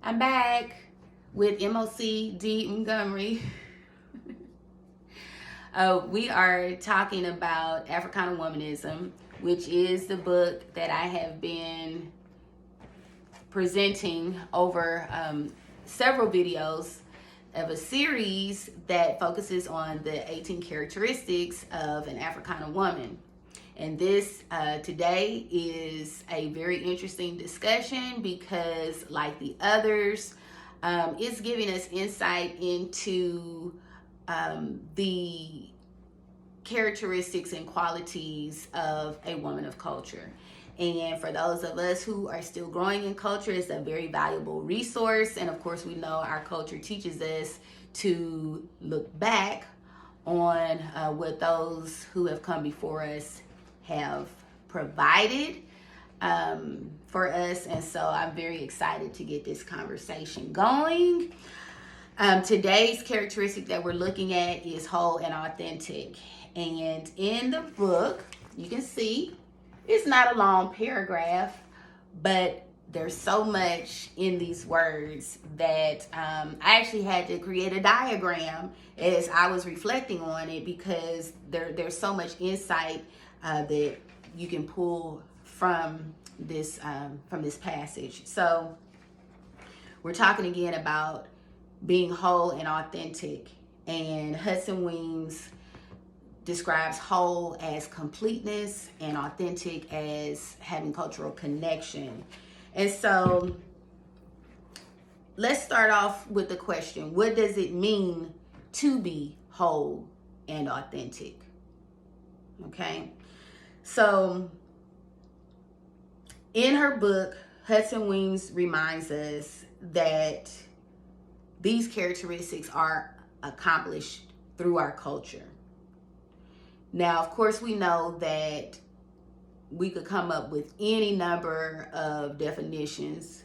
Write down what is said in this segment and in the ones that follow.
I'm back with MOC DMgomery. We are talking about Africana Womanism, which is the book that I have been presenting over several videos of a series that focuses on the 18 characteristics of an Africana woman. And this today is a very interesting discussion because, like the others, it's giving us insight into the characteristics and qualities of a woman of culture. And for those of us who are still growing in culture, it's a very valuable resource. And of course, we know our culture teaches us to look back on what those who have come before us have provided for us. And so I'm very excited to get this conversation going. Today's characteristic that we're looking at is whole and authentic. And in the book, you can see it's not a long paragraph, but there's so much in these words that I actually had to create a diagram as I was reflecting on it, because there's so much insight that you can pull from this passage. So we're talking again about being whole and authentic, and Hudson-Weems describes whole as completeness and authentic as having cultural connection. And so let's start off with the question, what does it mean to be whole and authentic? Okay, so in her book, Hudson-Weems reminds us that these characteristics are accomplished through our culture. Now, of course, we know that we could come up with any number of definitions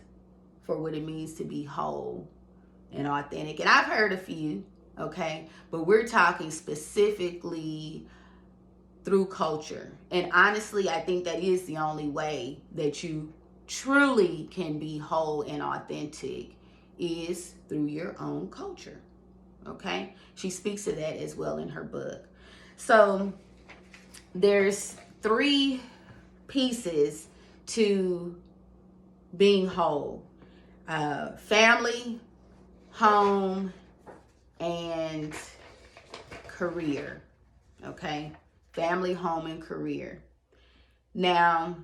for what it means to be whole and authentic. And I've heard a few, okay? But we're talking specifically through culture. And honestly, I think that is the only way that you truly can be whole and authentic is through your own culture, okay? She speaks to that as well in her book. So there's three pieces to being whole: family, home, and career. Okay, family, home, and career. Now,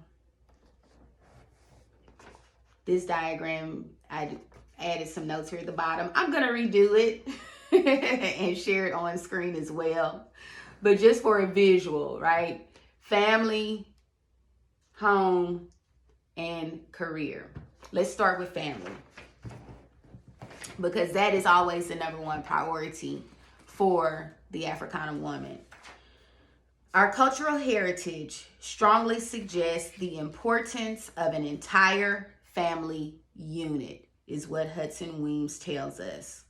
this diagram, I added some notes here at the bottom. I'm gonna redo it and share it on screen as well. But just for a visual, right? Family, home, and career. Let's start with family, because that is always the number one priority for the Africana woman. Our cultural heritage strongly suggests the importance of an entire family unit, is what Hudson-Weems tells us.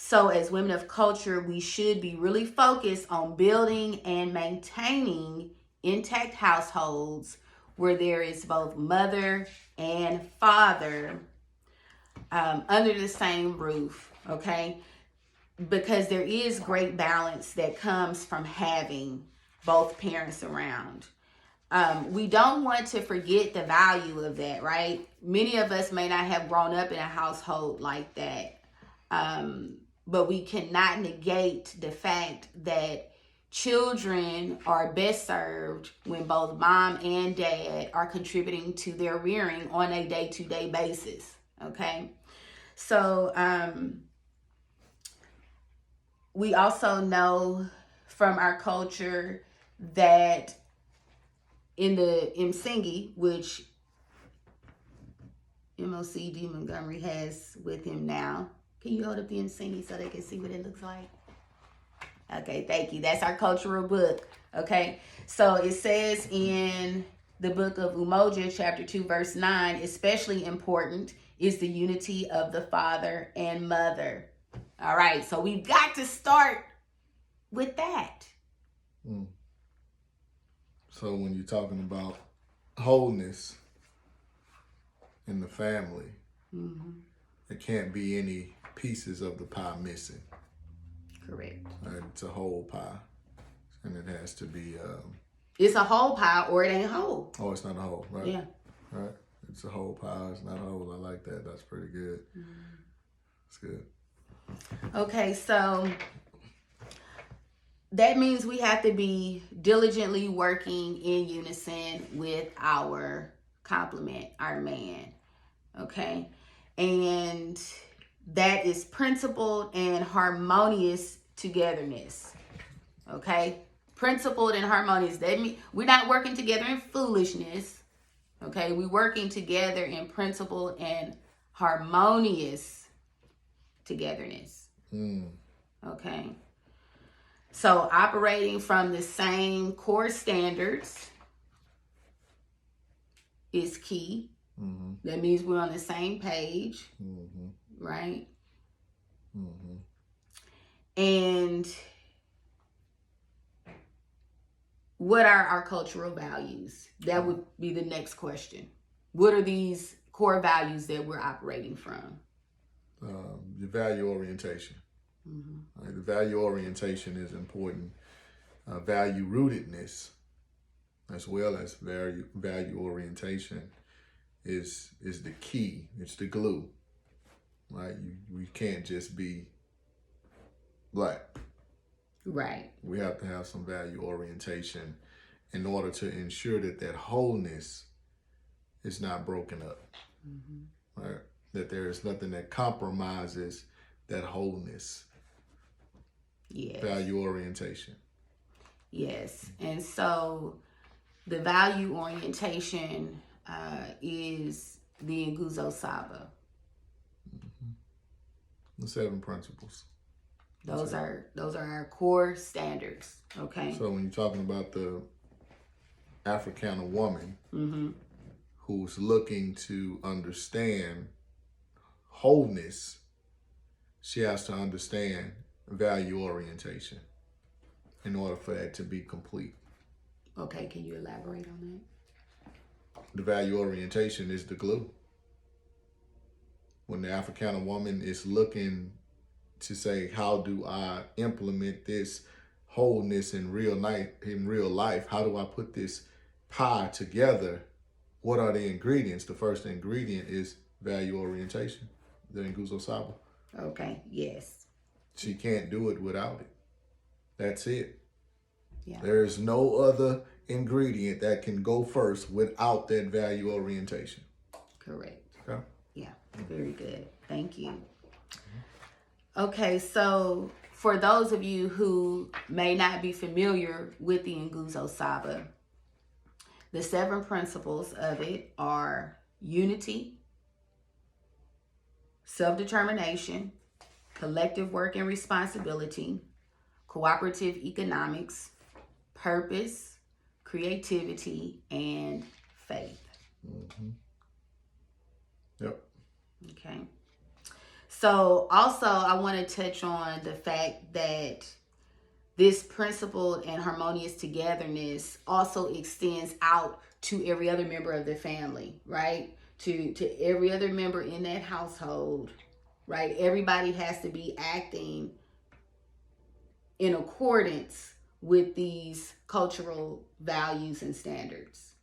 So as women of culture, we should be really focused on building and maintaining intact households where there is both mother and father under the same roof, okay? Because there is great balance that comes from having both parents around. We don't want to forget the value of that, right? Many of us may not have grown up in a household like that. But we cannot negate the fact that children are best served when both mom and dad are contributing to their rearing on a day-to-day basis, okay? So we also know from our culture that in the Msingi, which MOC DMgomery has with him now. Can you hold up the Msingi so they can see what it looks like? Okay, thank you. That's our cultural book, okay? So it says in the book of Umoja, chapter 2, verse 9, especially important is the unity of the father and mother. All right, so we've got to start with that. So when you're talking about wholeness in the family, there can't be any pieces of the pie missing. Correct. It's a whole pie, and it has to be. It's a whole pie, or it ain't whole. Oh, it's not a whole, right? Yeah. Right. It's a whole pie. It's not a whole. I like that. That's pretty good. It's good. Okay, so that means we have to be diligently working in unison with our complement, our man. Okay, and that is principled and harmonious togetherness. Okay, principled and harmonious. That means we're not working together in foolishness. Okay, we're working together in principled and harmonious togetherness. Okay, so operating from the same core standards is key. That means we're on the same page, right? And what are our cultural values? That would be the next question. What are these core values that we're operating from? The value orientation. Right, the value orientation is important. Value rootedness, as well as value orientation, is the key. It's the glue. Right, we can't just be black. Right. We have to have some value orientation in order to ensure that wholeness is not broken up. Right? That there is nothing that compromises that wholeness. Yes. Value orientation. Yes. And so the value orientation is the Nguzo Saba. The 7 principles. Those are our core standards. Okay. So when you're talking about the Africana woman who's looking to understand wholeness, she has to understand value orientation in order for that to be complete. Okay, can you elaborate on that? The value orientation is the glue. When the Africana woman is looking to say, how do I implement this wholeness in real life? How do I put this pie together? What are the ingredients? The first ingredient is value orientation, the Nguzo Saba. Okay, yes. She can't do it without it. That's it. Yeah. There is no other ingredient that can go first without that value orientation. Correct. Okay. Yeah, very good. Thank you. Okay, so for those of you who may not be familiar with the Nguzo Saba, the 7 principles of it are unity, self-determination, collective work and responsibility, cooperative economics, purpose, creativity, and faith. Yep. Okay. So also I want to touch on the fact that this principled and harmonious togetherness also extends out to every other member of the family, right? To every other member in that household, right? Everybody has to be acting in accordance with these cultural values and standards.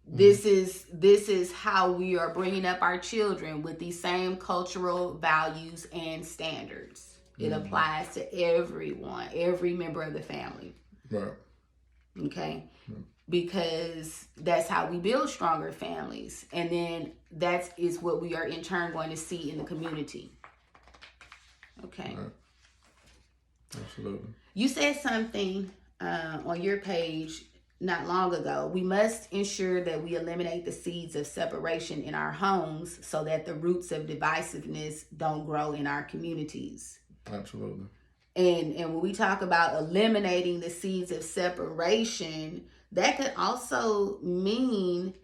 This is how we are bringing up our children, with these same cultural values and standards. It applies to everyone, every member of the family. Right. Okay? Because that's how we build stronger families. And then that is what we are in turn going to see in the community. Okay? Right. Absolutely. You said something on your page not long ago. We must ensure that we eliminate the seeds of separation in our homes so that the roots of divisiveness don't grow in our communities. Absolutely. And when we talk about eliminating the seeds of separation, that could also mean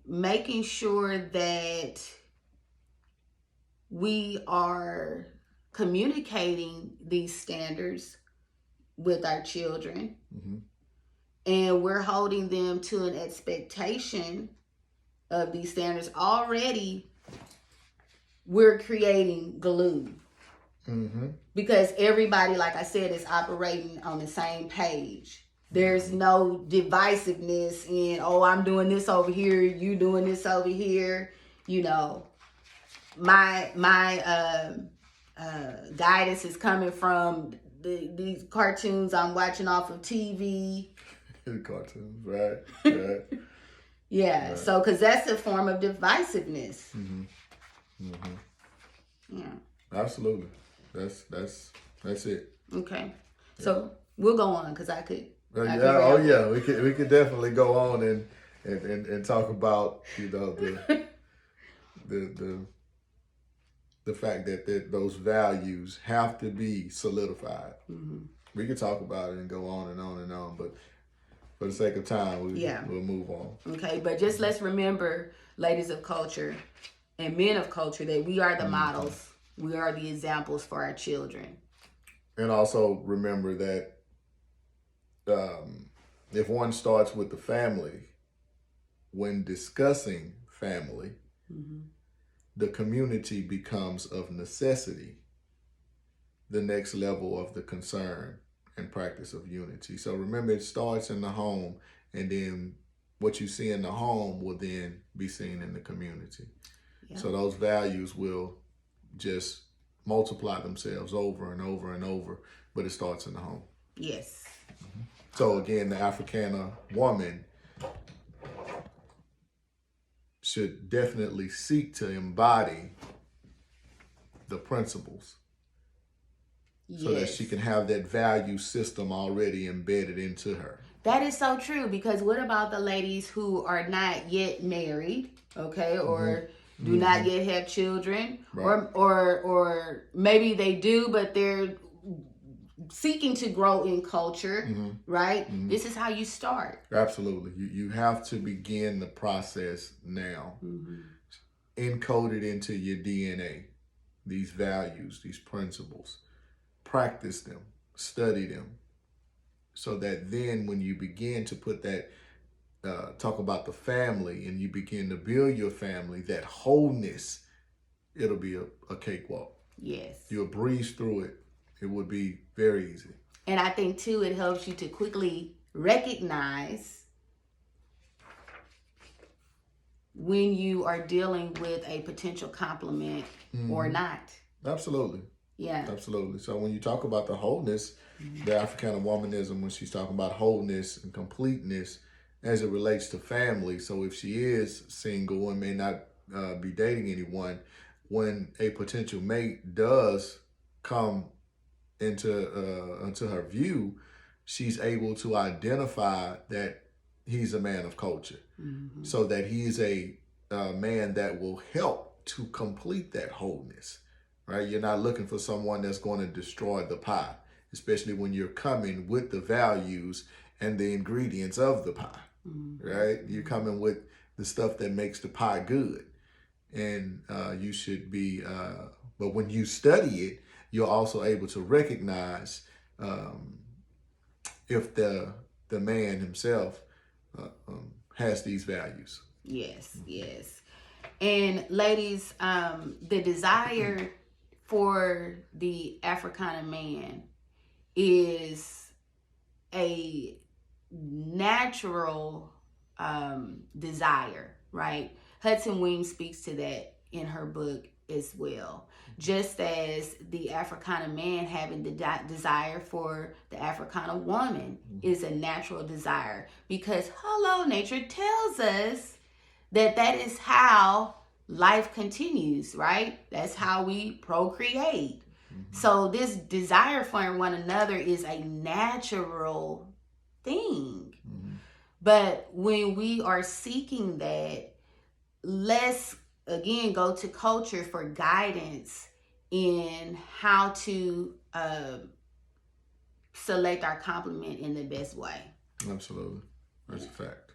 making sure that we are communicating these standards with our children. And we're holding them to an expectation of these standards already we're creating glue. Mm-hmm. Because everybody, like I said, is operating on the same page. There's no divisiveness in, oh, I'm doing this over here, you doing this over here. You know, my guidance is coming from these cartoons I'm watching off of TV. Cartoons, right? Right. Yeah. Right. So, because that's a form of divisiveness. Mm-hmm. Mm-hmm. Yeah. Absolutely. That's it. Okay. Yeah. So we'll go on because I could. We could definitely go on and talk about, you know, the fact that those values have to be solidified. Mm-hmm. We could talk about it and go on and on and on, but for the sake of time, we'll move on. Okay, but just let's remember, ladies of culture and men of culture, that we are the models. We are the examples for our children. And also remember that if one starts with the family, when discussing family, the community becomes of necessity the next level of the concern and practice of unity. So remember, it starts in the home, and then what you see in the home will then be seen in the community. Yeah. So those values will just multiply themselves over and over and over, but it starts in the home. Yes. Mm-hmm. So again, the Africana woman should definitely seek to embody the principles, so that she can have that value system already embedded into her. That is so true, because what about the ladies who are not yet married, okay, or do not yet have children, right, or maybe they do, but they're seeking to grow in culture, right? This is how you start. Absolutely. You have to begin the process now. Encode it into your DNA, these values, these principles. Practice them, study them, so that then when you begin to put that, talk about the family, and you begin to build your family, that wholeness, it'll be a cakewalk. Yes. You'll breeze through it. It would be very easy. And I think too, it helps you to quickly recognize when you are dealing with a potential compliment or not. Absolutely. Yeah. Absolutely. So when you talk about the wholeness, the Africana Womanism, when she's talking about wholeness and completeness as it relates to family. So if she is single and may not be dating anyone, when a potential mate does come into her view, she's able to identify that he's a man of culture, so that he's a man that will help to complete that wholeness. Right? You're not looking for someone that's going to destroy the pie, especially when you're coming with the values and the ingredients of the pie, right? You're coming with the stuff that makes the pie good. And you should be, but when you study it, you're also able to recognize if the man himself has these values. Yes, yes. And ladies, the desire for the Africana man is a natural desire, right? Hudson-Weems speaks to that in her book as well. Just as the Africana man having the desire for the Africana woman is a natural desire, because hello, nature tells us that is how life continues, right? That's how we procreate. So this desire for one another is a natural thing. But when we are seeking that, let's again go to culture for guidance in how to select our complement in the best way. Absolutely. That's a fact.